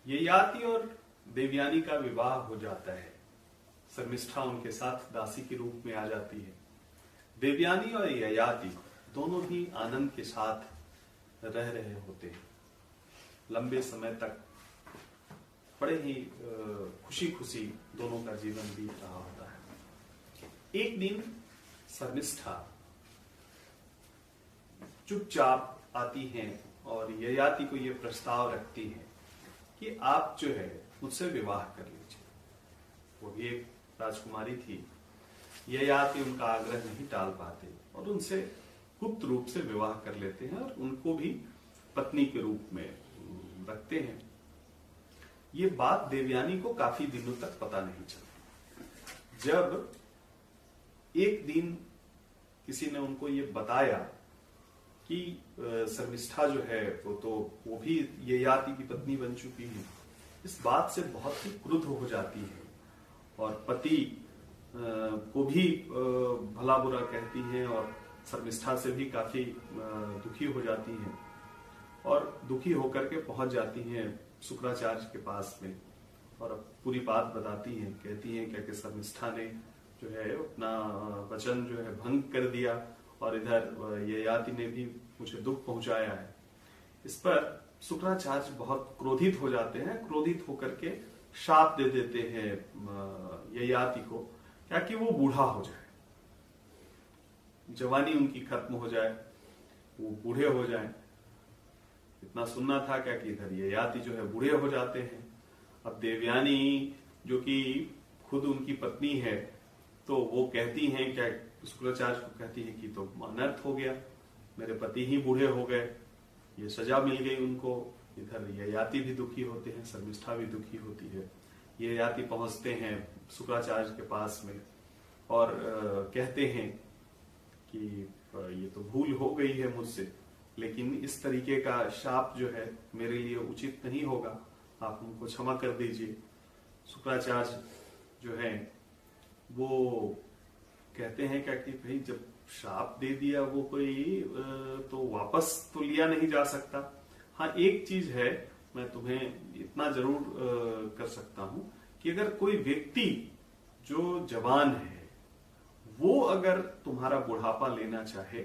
ययाति और देवयानी का विवाह हो जाता है। शर्मिष्ठा उनके साथ दासी के रूप में आ जाती है। देवयानी और ययाति दोनों ही आनंद के साथ रह रहे होते हैं। लंबे समय तक बड़े ही खुशी खुशी दोनों का जीवन बीत रहा होता है। एक दिन शर्मिष्ठा चुपचाप आती हैं और ययाति को यह प्रस्ताव रखती हैं कि आप जो है मुझसे विवाह कर लीजिए। वो भी एक राजकुमारी थी। ययाति उनका आग्रह नहीं टाल पाते और उनसे गुप्त रूप से विवाह कर लेते हैं और उनको भी पत्नी के रूप में रखते हैं। ये बात देवयानी को काफी दिनों तक पता नहीं चली। जब एक दिन किसी ने उनको ये बताया कि शर्मिष्ठा जो है वो भी ययाति की पत्नी बन चुकी है, इस बात से बहुत ही क्रुद्ध हो जाती है और पति को भी भला बुरा कहती हैं और शर्मिष्ठा से भी काफी दुखी हो जाती हैं और दुखी होकर के पहुंच जाती हैं शुक्राचार्य के पास में और पूरी बात बताती हैं। कहती हैं कि शर्मिष्ठा ने जो है अपना वचन जो है भंग कर दिया और इधर ययाति ने भी मुझे दुख पहुंचाया है। इस पर शुक्राचार्य बहुत क्रोधित हो जाते हैं। क्रोधित होकर के शाप दे देते हैं ययाति को, क्या कि वो बूढ़ा हो जाए, जवानी उनकी खत्म हो जाए, वो बूढ़े हो जाए। इतना सुनना था क्या कि इधर ययाति जो है बूढ़े हो जाते हैं। अब देवयानी जो कि खुद उनकी पत्नी है तो वो कहती हैं, क्या शुक्राचार्य को कहती है कि तो अनर्थ हो गया, मेरे पति ही बूढ़े हो गए, ये सजा मिल गई उनको। इधर ययाति भी दुखी होते हैं, शर्मिष्ठा भी दुखी होती है। ययाति पहुंचते हैं शुक्राचार्य के पास में और कहते हैं कि ये तो भूल हो गई है मुझसे, लेकिन इस तरीके का शाप जो है मेरे लिए उचित नहीं होगा, आप उनको क्षमा कर दीजिए। शुक्राचार्य जो है वो कहते हैं क्या कि भाई जब शाप दे दिया वो कोई तो वापस तो लिया नहीं जा सकता। हाँ, एक चीज है, मैं तुम्हें इतना जरूर कर सकता हूं कि अगर कोई व्यक्ति जो जवान है वो अगर तुम्हारा बुढ़ापा लेना चाहे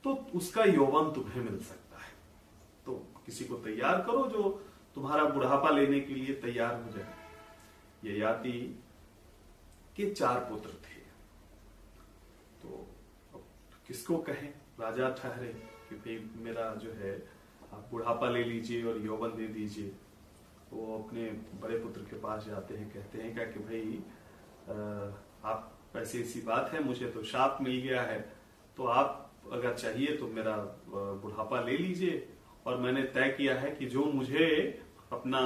तो उसका यौवन तुम्हें मिल सकता है। तो किसी को तैयार करो जो तुम्हारा बुढ़ापा लेने के लिए तैयार हो जाए। ययाति के 4 पुत्र थे, तो किसको कहें, राजा ठहरे कि भाई मेरा जो है आप बुढ़ापा ले लीजिए और यौवन दे दीजिए। वो अपने बड़े पुत्र के पास जाते हैं, कहते हैं क्या कि भाई आप ऐसी ऐसी बात है, मुझे तो शाप मिल गया है, तो आप अगर चाहिए तो मेरा बुढ़ापा ले लीजिए और मैंने तय किया है कि जो मुझे अपना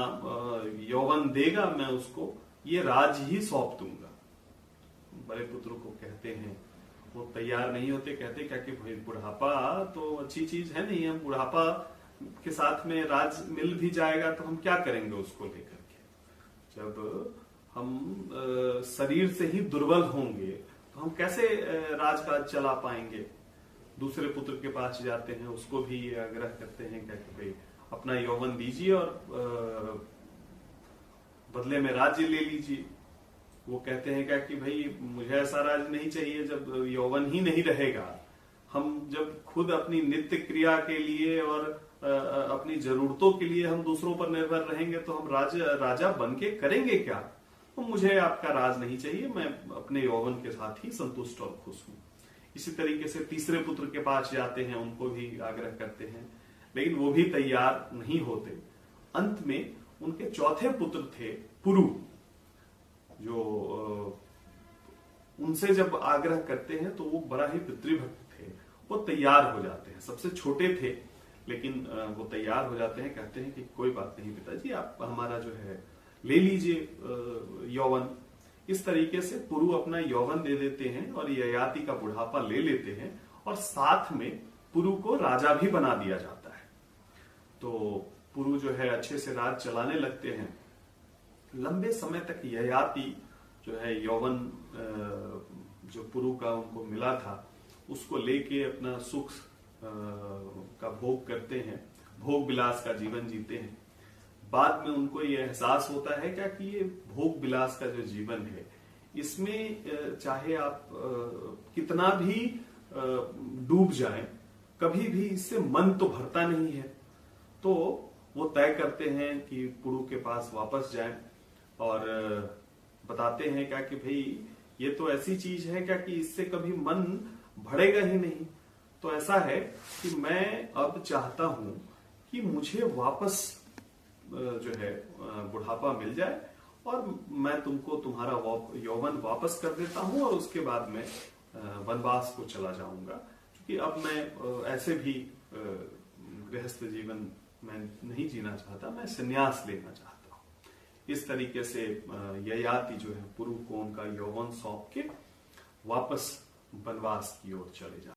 यौवन देगा मैं उसको ये राज ही सौंप दूंगा। बड़े पुत्र को कहते हैं, वो तैयार नहीं होते, कहते क्या कि भाई बुढ़ापा तो अच्छी चीज है नहीं, हम बुढ़ापा के साथ में राज मिल भी जाएगा तो हम क्या करेंगे उसको लेकर के। जब हम शरीर से ही दुर्बल होंगे तो हम कैसे राजकाज चला पाएंगे। दूसरे पुत्र के पास जाते हैं, उसको भी आग्रह करते हैं क्या कि भाई अपना यौवन दीजिए और बदले में राज्य ले लीजिए। वो कहते हैं क्या कि भाई मुझे ऐसा राज नहीं चाहिए जब यौवन ही नहीं रहेगा। हम जब खुद अपनी नित्य क्रिया के लिए और अपनी जरूरतों के लिए हम दूसरों पर निर्भर रहेंगे तो हम राजा बन के करेंगे क्या। तो मुझे आपका राज नहीं चाहिए, मैं अपने यौवन के साथ ही संतुष्ट और खुश हूं। इसी तरीके से तीसरे पुत्र के पास जाते हैं, उनको भी आग्रह करते हैं, लेकिन वो भी तैयार नहीं होते। अंत में उनके चौथे पुत्र थे पुरु, जो उनसे जब आग्रह करते हैं तो वो बड़ा ही पितृभक्त थे, वो तैयार हो जाते हैं। सबसे छोटे थे लेकिन वो तैयार हो जाते हैं, कहते हैं कि कोई बात नहीं पिताजी, आप हमारा जो है ले लीजिए यौवन। इस तरीके से पुरु अपना यौवन दे देते हैं और ययाति का बुढ़ापा ले लेते हैं और साथ में पुरु को राजा भी बना दिया जाता है। तो पुरु जो है अच्छे से राज चलाने लगते हैं। लंबे समय तक ययाति जो है यौवन जो पुरु का उनको मिला था उसको लेके अपना सुख का भोग करते हैं, भोग विलास का जीवन जीते हैं। बाद में उनको ये एहसास होता है क्या कि ये भोग विलास का जो जीवन है इसमें चाहे आप कितना भी डूब जाएं, कभी भी इससे मन तो भरता नहीं है। तो वो तय करते हैं कि पुरु के पास वापस जाएं और बताते हैं क्या कि भाई ये तो ऐसी चीज है क्या कि इससे कभी मन भरेगा ही नहीं। तो ऐसा है कि मैं अब चाहता हूं कि मुझे वापस जो है बुढ़ापा मिल जाए और मैं तुमको तुम्हारा यौवन वापस कर देता हूं और उसके बाद मैं वनवास को चला जाऊंगा, क्योंकि अब मैं ऐसे भी गृहस्थ जीवन मैं नहीं जीना चाहता, मैं संन्यास लेना चाहता हूं। इस तरीके से ययाति जो है पुरु को उनका यौवन सौंप के वापस वनवास की ओर चले जाते।